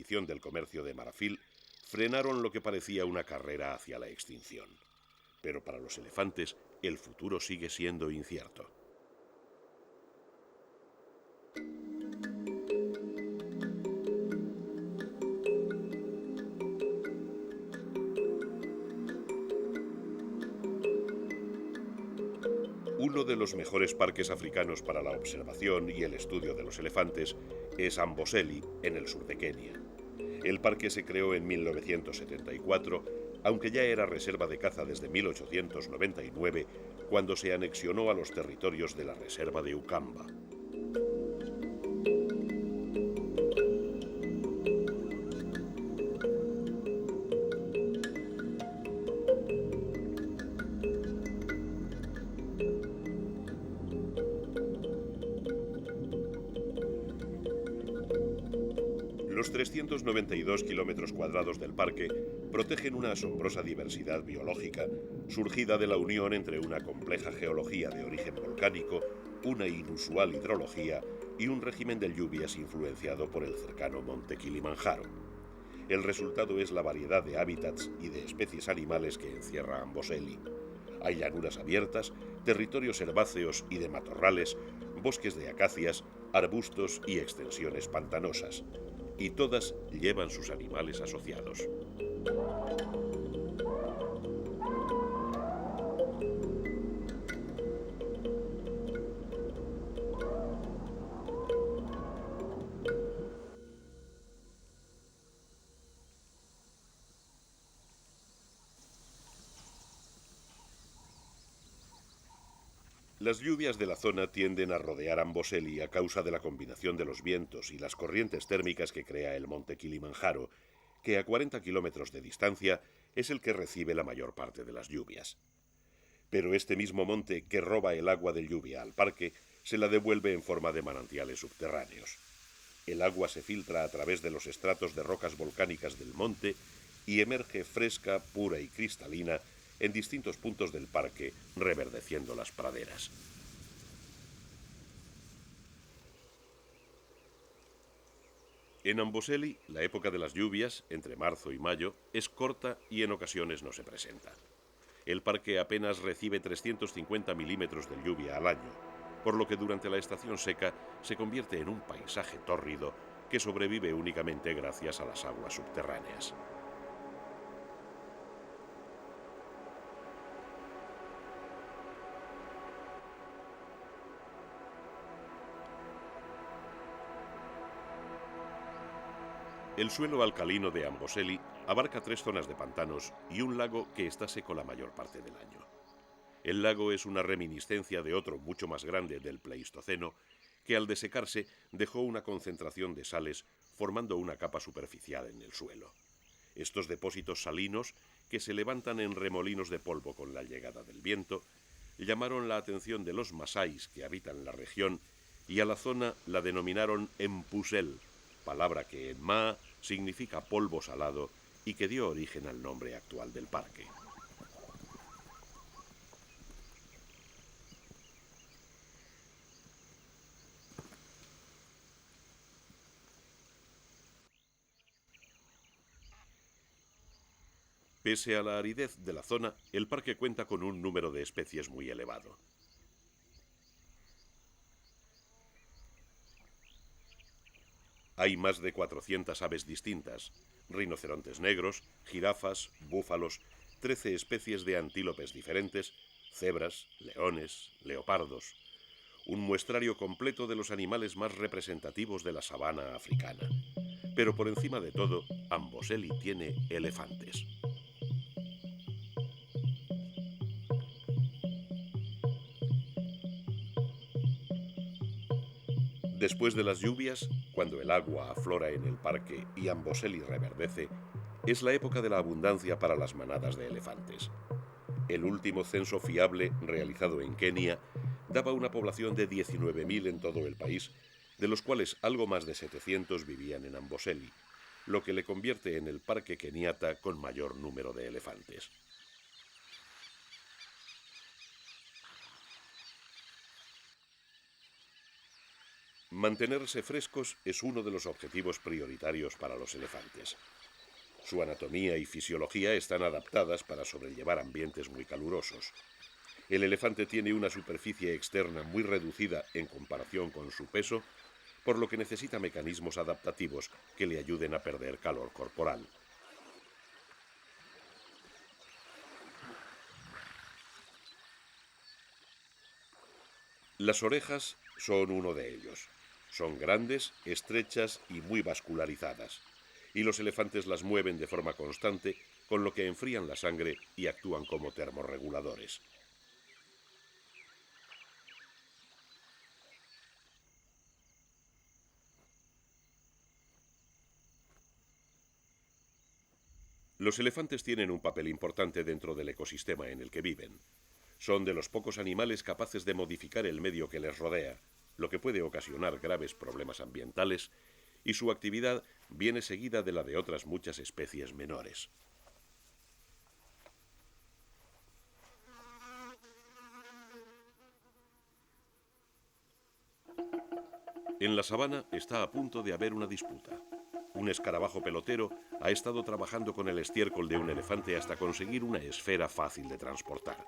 prohibición del comercio de marfil frenaron lo que parecía una carrera hacia la extinción. Pero para los elefantes, el futuro sigue siendo incierto. Uno de los mejores parques africanos para la observación y el estudio de los elefantes es Amboseli, en el sur de Kenia. El parque se creó en 1974, aunque ya era reserva de caza desde 1899, cuando se anexionó a los territorios de la reserva de Ukamba. Los 392 kilómetros cuadrados del parque protegen una asombrosa diversidad biológica surgida de la unión entre una compleja geología de origen volcánico, una inusual hidrología y un régimen de lluvias influenciado por el cercano monte Kilimanjaro. El resultado es la variedad de hábitats y de especies animales que encierra Amboseli. Hay llanuras abiertas, territorios herbáceos y de matorrales, bosques de acacias, arbustos y extensiones pantanosas. Y todas llevan sus animales asociados. Las lluvias de la zona tienden a rodear Amboseli a causa de la combinación de los vientos y las corrientes térmicas que crea el monte Kilimanjaro, que a 40 kilómetros de distancia es el que recibe la mayor parte de las lluvias. Pero este mismo monte que roba el agua de lluvia al parque se la devuelve en forma de manantiales subterráneos. El agua se filtra a través de los estratos de rocas volcánicas del monte y emerge fresca, pura y cristalina en distintos puntos del parque, reverdeciendo las praderas. En Amboseli, la época de las lluvias, entre marzo y mayo, es corta y en ocasiones no se presenta. El parque apenas recibe 350 milímetros de lluvia al año, por lo que durante la estación seca se convierte en un paisaje tórrido que sobrevive únicamente gracias a las aguas subterráneas. El suelo alcalino de Amboseli abarca 3 zonas de pantanos y un lago que está seco la mayor parte del año. El lago es una reminiscencia de otro mucho más grande del Pleistoceno, que al desecarse dejó una concentración de sales formando una capa superficial en el suelo. Estos depósitos salinos, que se levantan en remolinos de polvo con la llegada del viento, llamaron la atención de los masáis que habitan la región y a la zona la denominaron Empusel, palabra que en maa significa polvo salado y que dio origen al nombre actual del parque. Pese a la aridez de la zona, el parque cuenta con un número de especies muy elevado. Hay más de 400 aves distintas, rinocerontes negros, jirafas, búfalos, 13 especies de antílopes diferentes, cebras, leones, leopardos. Un muestrario completo de los animales más representativos de la sabana africana. Pero por encima de todo, Amboseli tiene elefantes. Después de las lluvias, cuando el agua aflora en el parque y Amboseli reverdece, es la época de la abundancia para las manadas de elefantes. El último censo fiable, realizado en Kenia, daba una población de 19.000 en todo el país, de los cuales algo más de 700 vivían en Amboseli, lo que le convierte en el parque keniata con mayor número de elefantes. Mantenerse frescos es uno de los objetivos prioritarios para los elefantes. Su anatomía y fisiología están adaptadas para sobrellevar ambientes muy calurosos. El elefante tiene una superficie externa muy reducida en comparación con su peso, por lo que necesita mecanismos adaptativos que le ayuden a perder calor corporal. Las orejas son uno de ellos. Son grandes, estrechas y muy vascularizadas, y los elefantes las mueven de forma constante, con lo que enfrían la sangre y actúan como termorreguladores. Los elefantes tienen un papel importante dentro del ecosistema en el que viven. Son de los pocos animales capaces de modificar el medio que les rodea, lo que puede ocasionar graves problemas ambientales, y su actividad viene seguida de la de otras muchas especies menores. En la sabana está a punto de haber una disputa. Un escarabajo pelotero ha estado trabajando con el estiércol de un elefante hasta conseguir una esfera fácil de transportar.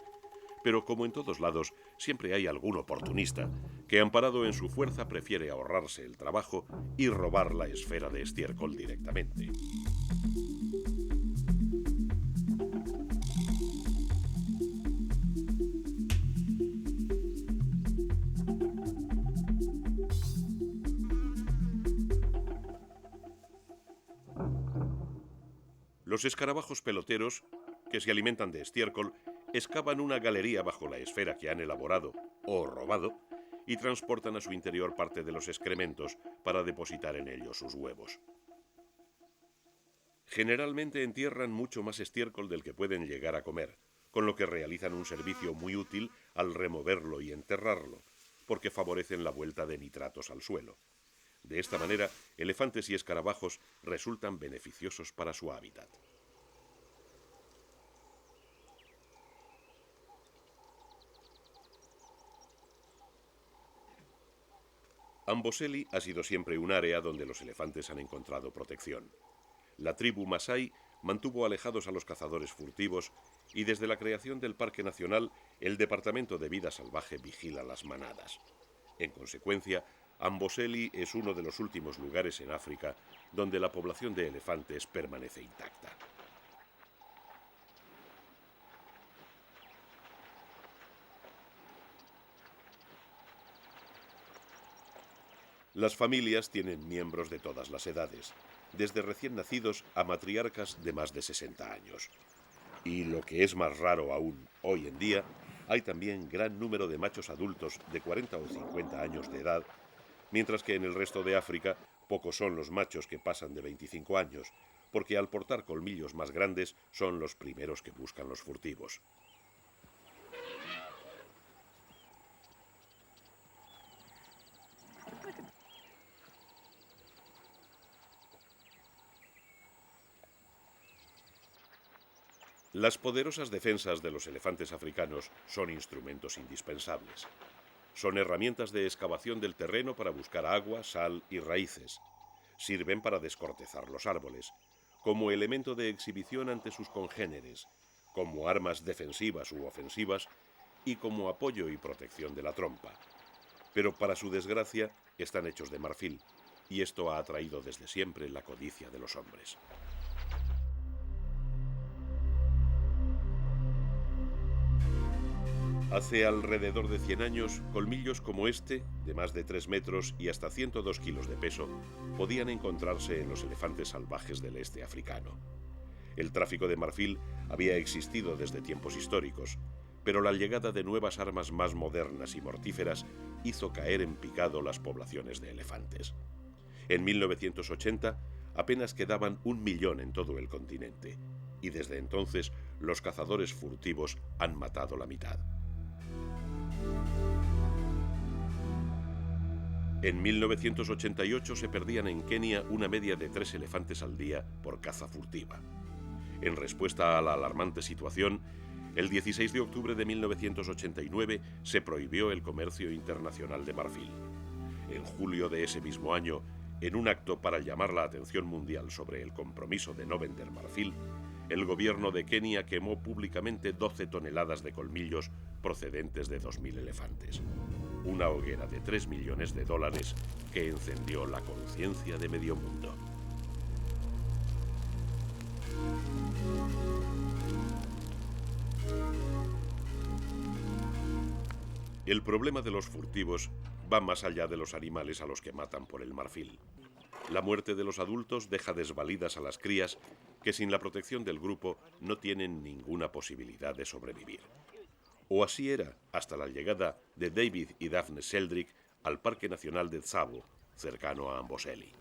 Pero como en todos lados, siempre hay algún oportunista que, amparado en su fuerza, prefiere ahorrarse el trabajo y robar la esfera de estiércol directamente. Los escarabajos peloteros, que se alimentan de estiércol, excavan una galería bajo la esfera que han elaborado o robado y transportan a su interior parte de los excrementos para depositar en ellos sus huevos. Generalmente entierran mucho más estiércol del que pueden llegar a comer, con lo que realizan un servicio muy útil al removerlo y enterrarlo, porque favorecen la vuelta de nitratos al suelo. De esta manera, elefantes y escarabajos resultan beneficiosos para su hábitat. Amboseli ha sido siempre un área donde los elefantes han encontrado protección. La tribu Masái mantuvo alejados a los cazadores furtivos y desde la creación del Parque Nacional, el Departamento de Vida Salvaje vigila las manadas. En consecuencia, Amboseli es uno de los últimos lugares en África donde la población de elefantes permanece intacta. Las familias tienen miembros de todas las edades, desde recién nacidos a matriarcas de más de 60 años. Y lo que es más raro aún hoy en día, hay también gran número de machos adultos de 40 o 50 años de edad, mientras que en el resto de África pocos son los machos que pasan de 25 años, porque al portar colmillos más grandes son los primeros que buscan los furtivos. Las poderosas defensas de los elefantes africanos son instrumentos indispensables. Son herramientas de excavación del terreno para buscar agua, sal y raíces. Sirven para descortezar los árboles, como elemento de exhibición ante sus congéneres, como armas defensivas u ofensivas y como apoyo y protección de la trompa. Pero para su desgracia están hechos de marfil, y esto ha atraído desde siempre la codicia de los hombres. Hace alrededor de 100 años, colmillos como este, de más de 3 metros y hasta 102 kilos de peso, podían encontrarse en los elefantes salvajes del este africano. El tráfico de marfil había existido desde tiempos históricos, pero la llegada de nuevas armas más modernas y mortíferas hizo caer en picado las poblaciones de elefantes. En 1980 apenas quedaban 1 millón en todo el continente, y desde entonces los cazadores furtivos han matado la mitad. En 1988 se perdían en Kenia una media de 3 elefantes al día por caza furtiva. En respuesta a la alarmante situación, el 16 de octubre de 1989 se prohibió el comercio internacional de marfil. En julio de ese mismo año, en un acto para llamar la atención mundial sobre el compromiso de no vender marfil, el gobierno de Kenia quemó públicamente 12 toneladas de colmillos procedentes de 2.000 elefantes. Una hoguera de $3 millones que encendió la conciencia de medio mundo. El problema de los furtivos va más allá de los animales a los que matan por el marfil. La muerte de los adultos deja desvalidas a las crías que sin la protección del grupo no tienen ninguna posibilidad de sobrevivir. O así era hasta la llegada de David y Daphne Sheldrick al Parque Nacional de Tsavo, cercano a Amboseli.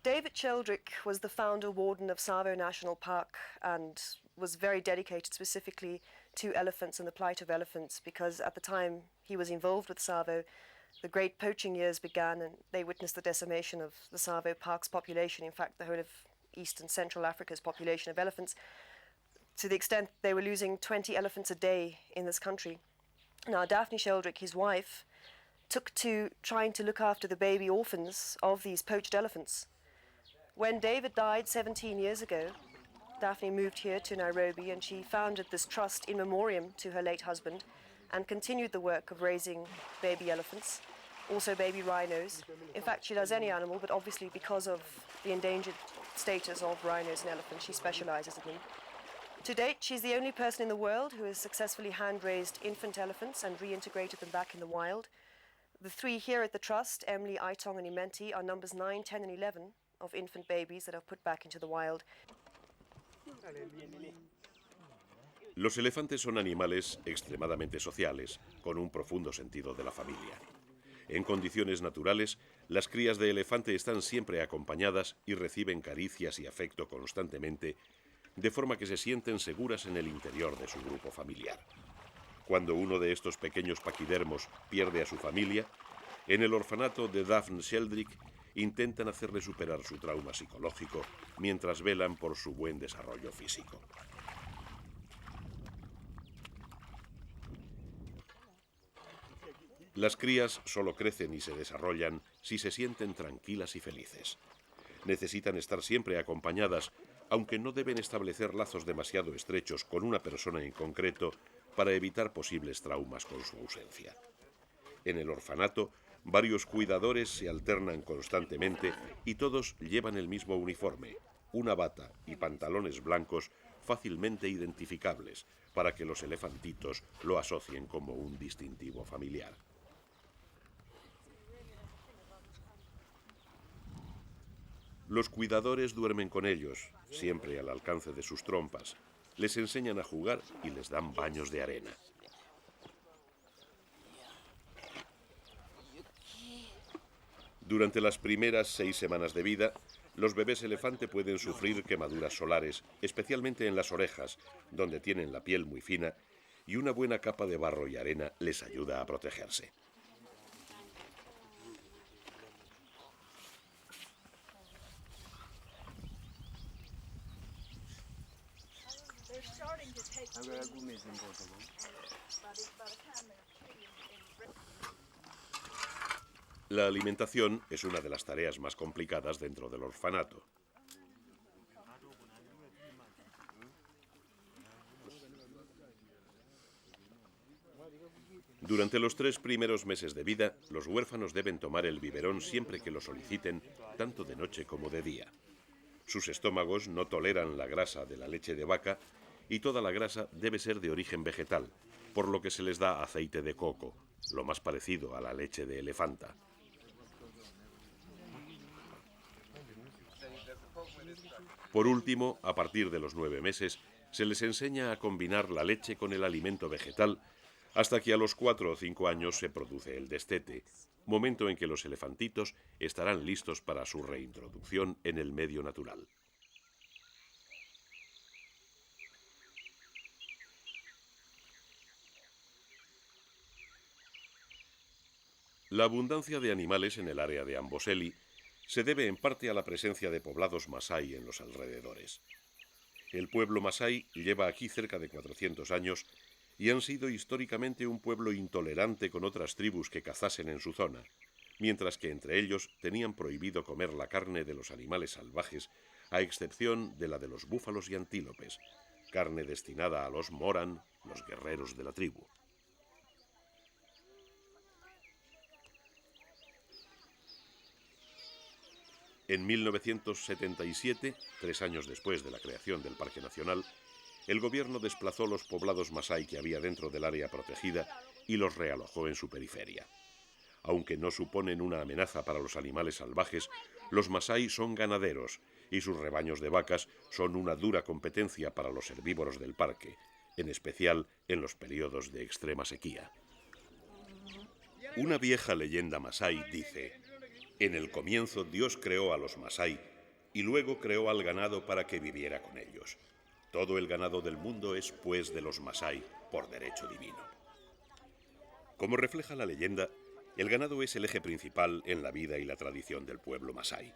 David Sheldrick was the founder warden of Tsavo National Park and was very dedicated specifically to elephants and the plight of elephants, because at the time he was involved with Tsavo, the great poaching years began and they witnessed the decimation of the Tsavo Park's population, in fact the whole of East and Central Africa's population of elephants, to the extent they were losing 20 elephants a day in this country. Now Daphne Sheldrick, his wife, took to trying to look after the baby orphans of these poached elephants. When David died 17 years ago, Daphne moved here to Nairobi and she founded this trust in memoriam to her late husband and continued the work of raising baby elephants, also baby rhinos. In fact, she does any animal, but obviously because of the endangered status of rhinos and elephants, she specializes in them. To date, she's the only person in the world who has successfully hand-raised infant elephants and reintegrated them back in the wild. The three here at the Trust, Emily, Aitong and Imenti, are numbers 9, 10 and 11 of infant babies that are put back into the wild. Los elefantes son animales extremadamente sociales, con un profundo sentido de la familia. En condiciones naturales, las crías de elefante están siempre acompañadas y reciben caricias y afecto constantemente, de forma que se sienten seguras en el interior de su grupo familiar. Cuando uno de estos pequeños paquidermos pierde a su familia, en el orfanato de Daphne Sheldrick intentan hacerle superar su trauma psicológico mientras velan por su buen desarrollo físico. Las crías solo crecen y se desarrollan si se sienten tranquilas y felices. Necesitan estar siempre acompañadas, aunque no deben establecer lazos demasiado estrechos con una persona en concreto para evitar posibles traumas con su ausencia. En el orfanato, varios cuidadores se alternan constantemente y todos llevan el mismo uniforme, una bata y pantalones blancos fácilmente identificables para que los elefantitos lo asocien como un distintivo familiar. Los cuidadores duermen con ellos, siempre al alcance de sus trompas. Les enseñan a jugar y les dan baños de arena. Durante las primeras 6 semanas de vida, los bebés elefante pueden sufrir quemaduras solares, especialmente en las orejas, donde tienen la piel muy fina, y una buena capa de barro y arena les ayuda a protegerse. La alimentación es una de las tareas más complicadas dentro del orfanato. Durante los 3 primeros meses de vida, los huérfanos deben tomar el biberón siempre que lo soliciten, tanto de noche como de día. Sus estómagos no toleran la grasa de la leche de vaca y toda la grasa debe ser de origen vegetal, por lo que se les da aceite de coco, lo más parecido a la leche de elefanta. Por último, a partir de los 9 meses, se les enseña a combinar la leche con el alimento vegetal hasta que a los 4 o 5 años se produce el destete, momento en que los elefantitos estarán listos para su reintroducción en el medio natural. La abundancia de animales en el área de Amboseli se debe en parte a la presencia de poblados masái en los alrededores. El pueblo masái lleva aquí cerca de 400 años y han sido históricamente un pueblo intolerante con otras tribus que cazasen en su zona, mientras que entre ellos tenían prohibido comer la carne de los animales salvajes, a excepción de la de los búfalos y antílopes, carne destinada a los moran, los guerreros de la tribu. En 1977, 3 años después de la creación del Parque Nacional, el gobierno desplazó los poblados masái que había dentro del área protegida y los realojó en su periferia. Aunque no suponen una amenaza para los animales salvajes, los masái son ganaderos y sus rebaños de vacas son una dura competencia para los herbívoros del parque, en especial en los periodos de extrema sequía. Una vieja leyenda masái dice: en el comienzo Dios creó a los masái y luego creó al ganado para que viviera con ellos. Todo el ganado del mundo es pues de los masái por derecho divino. Como refleja la leyenda, el ganado es el eje principal en la vida y la tradición del pueblo masái.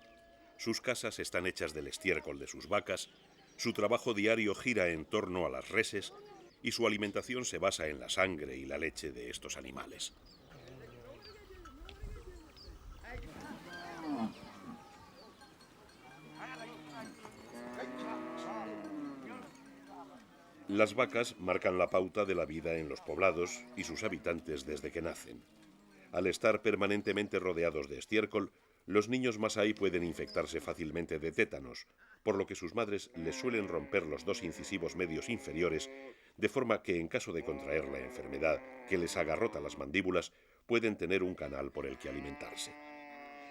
Sus casas están hechas del estiércol de sus vacas, su trabajo diario gira en torno a las reses y su alimentación se basa en la sangre y la leche de estos animales. Las vacas marcan la pauta de la vida en los poblados y sus habitantes desde que nacen. Al estar permanentemente rodeados de estiércol, los niños masái pueden infectarse fácilmente de tétanos, por lo que sus madres les suelen romper los 2 incisivos medios inferiores, de forma que en caso de contraer la enfermedad que les agarrota las mandíbulas, pueden tener un canal por el que alimentarse.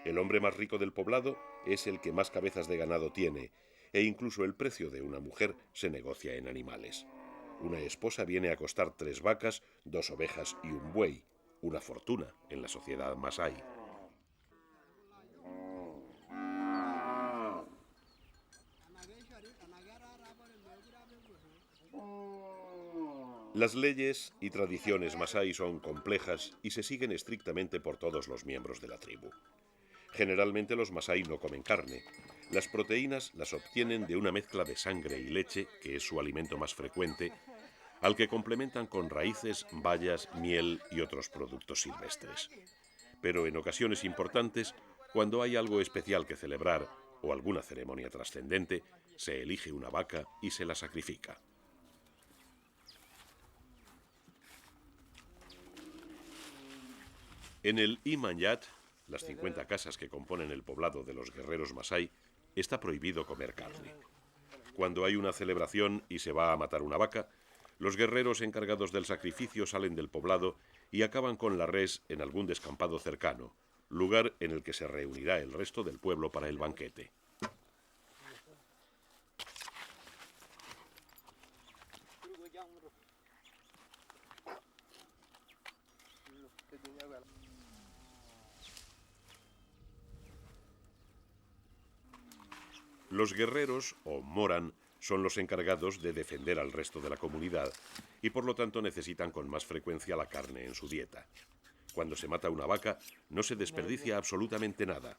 El hombre más rico del poblado es el que más cabezas de ganado tiene, e incluso el precio de una mujer se negocia en animales. Una esposa viene a costar 3 vacas, 2 ovejas y un buey, una fortuna en la sociedad masái. Las leyes y tradiciones masái son complejas y se siguen estrictamente por todos los miembros de la tribu. Generalmente los masái no comen carne. Las proteínas las obtienen de una mezcla de sangre y leche, que es su alimento más frecuente, al que complementan con raíces, bayas, miel y otros productos silvestres. Pero en ocasiones importantes, cuando hay algo especial que celebrar o alguna ceremonia trascendente, se elige una vaca y se la sacrifica. En el Imanyat, las 50 casas que componen el poblado de los guerreros masái, está prohibido comer carne. Cuando hay una celebración y se va a matar una vaca, los guerreros encargados del sacrificio salen del poblado y acaban con la res en algún descampado cercano, lugar en el que se reunirá el resto del pueblo para el banquete. Los guerreros, o moran, son los encargados de defender al resto de la comunidad y por lo tanto necesitan con más frecuencia la carne en su dieta. Cuando se mata una vaca, no se desperdicia absolutamente nada.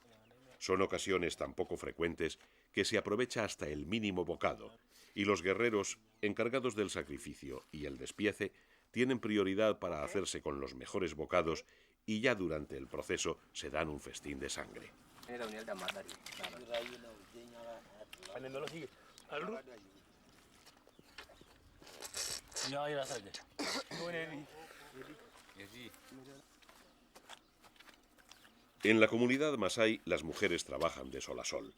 Son ocasiones tan poco frecuentes que se aprovecha hasta el mínimo bocado, y los guerreros, encargados del sacrificio y el despiece, tienen prioridad para hacerse con los mejores bocados y ya durante el proceso se dan un festín de sangre. En la comunidad masái, las mujeres trabajan de sol a sol.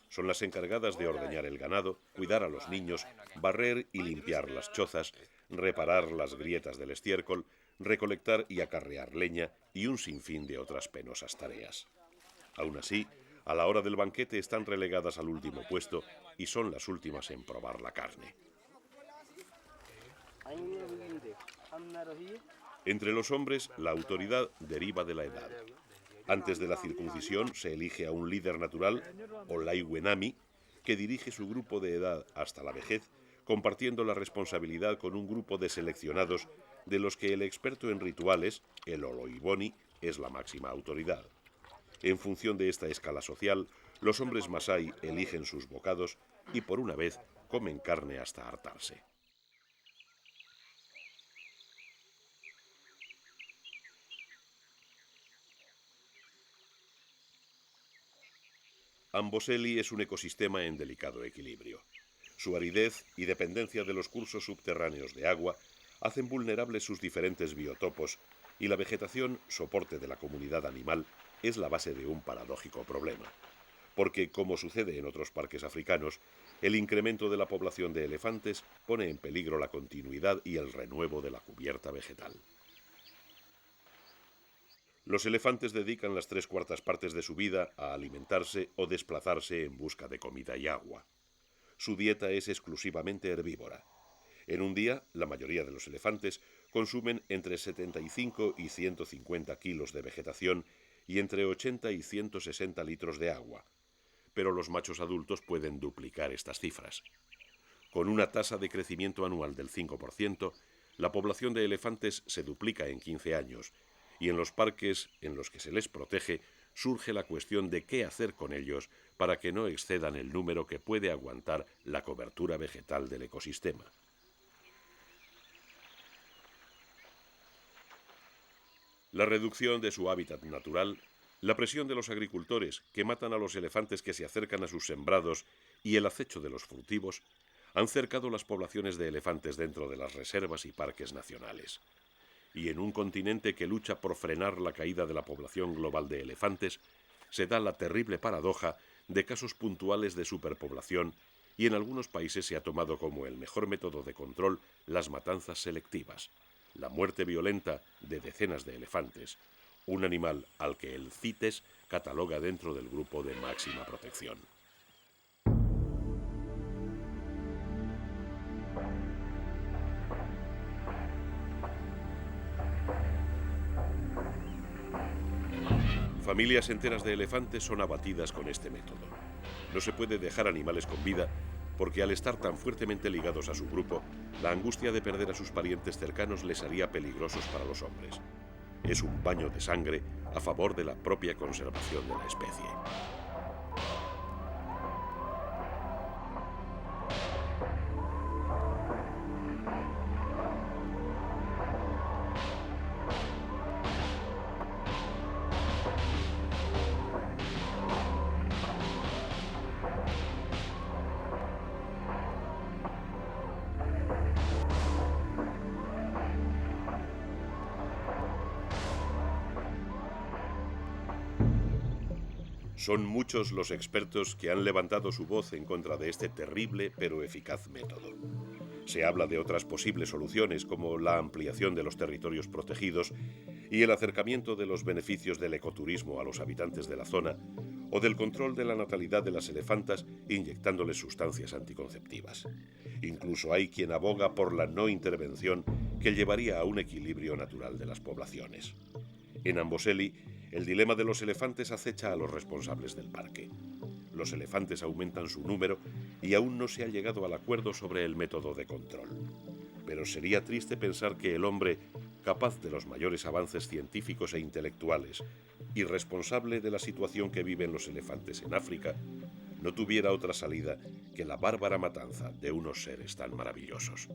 Son las encargadas de ordeñar el ganado, cuidar a los niños, barrer y limpiar las chozas, reparar las grietas del estiércol, recolectar y acarrear leña y un sinfín de otras penosas tareas. Aún así, a la hora del banquete están relegadas al último puesto y son las últimas en probar la carne. Entre los hombres, la autoridad deriva de la edad. Antes de la circuncisión se elige a un líder natural, o laiwenami, que dirige su grupo de edad hasta la vejez, compartiendo la responsabilidad con un grupo de seleccionados de los que el experto en rituales, el oloiboni, es la máxima autoridad. En función de esta escala social, los hombres masái eligen sus bocados y, por una vez, comen carne hasta hartarse. Amboseli es un ecosistema en delicado equilibrio. Su aridez y dependencia de los cursos subterráneos de agua hacen vulnerables sus diferentes biotopos y la vegetación, soporte de la comunidad animal, es la base de un paradójico problema. Porque, como sucede en otros parques africanos, el incremento de la población de elefantes pone en peligro la continuidad y el renuevo de la cubierta vegetal. Los elefantes dedican las 3/4 partes de su vida a alimentarse o desplazarse en busca de comida y agua. Su dieta es exclusivamente herbívora. En un día, la mayoría de los elefantes consumen entre 75 y 150 kilos de vegetación y entre 80 y 160 litros de agua. Pero los machos adultos pueden duplicar estas cifras. Con una tasa de crecimiento anual del 5%, la población de elefantes se duplica en 15 años, y en los parques en los que se les protege surge la cuestión de qué hacer con ellos para que no excedan el número que puede aguantar la cobertura vegetal del ecosistema. La reducción de su hábitat natural, la presión de los agricultores que matan a los elefantes que se acercan a sus sembrados y el acecho de los furtivos han cercado las poblaciones de elefantes dentro de las reservas y parques nacionales. Y en un continente que lucha por frenar la caída de la población global de elefantes, se da la terrible paradoja de casos puntuales de superpoblación y en algunos países se ha tomado como el mejor método de control las matanzas selectivas, la muerte violenta de decenas de elefantes, un animal al que el CITES cataloga dentro del grupo de máxima protección. Familias enteras de elefantes son abatidas con este método. No se puede dejar animales con vida porque al estar tan fuertemente ligados a su grupo, la angustia de perder a sus parientes cercanos les haría peligrosos para los hombres. Es un baño de sangre a favor de la propia conservación de la especie. Son muchos los expertos que han levantado su voz en contra de este terrible pero eficaz método. Se habla de otras posibles soluciones como la ampliación de los territorios protegidos y el acercamiento de los beneficios del ecoturismo a los habitantes de la zona o del control de la natalidad de las elefantas inyectándoles sustancias anticonceptivas. Incluso hay quien aboga por la no intervención que llevaría a un equilibrio natural de las poblaciones. En Amboseli, el dilema de los elefantes acecha a los responsables del parque. Los elefantes aumentan su número y aún no se ha llegado al acuerdo sobre el método de control. Pero sería triste pensar que el hombre, capaz de los mayores avances científicos e intelectuales y responsable de la situación que viven los elefantes en África, no tuviera otra salida que la bárbara matanza de unos seres tan maravillosos.